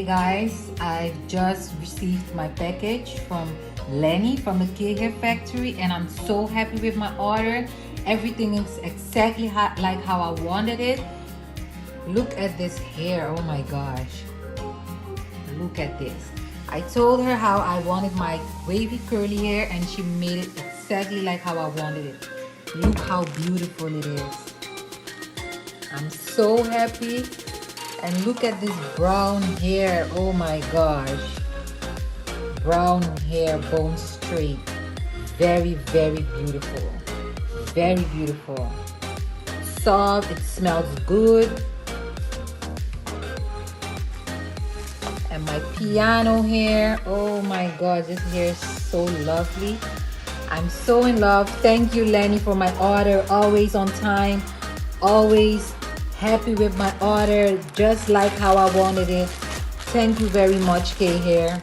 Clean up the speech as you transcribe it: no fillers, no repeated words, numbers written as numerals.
Guys, I just received my package from Lani from the K Hair Factory, and I'm so happy with my order. Everything is exactly like how I wanted it. Look at this hair. Oh my gosh, look at this. I told her how I wanted my wavy curly hair, and she made it exactly like how I wanted it. Look how beautiful it is. I'm so happy. And look at this brown hair. Oh my gosh, brown hair, bone straight. Very, very beautiful. Very beautiful. Soft. It smells good. And my piano hair. Oh my god, this hair is so lovely. I'm so in love. Thank you, Lani, for my order. Always on time. Always happy with my order, just like how I wanted it. Thank you very much, K Hair.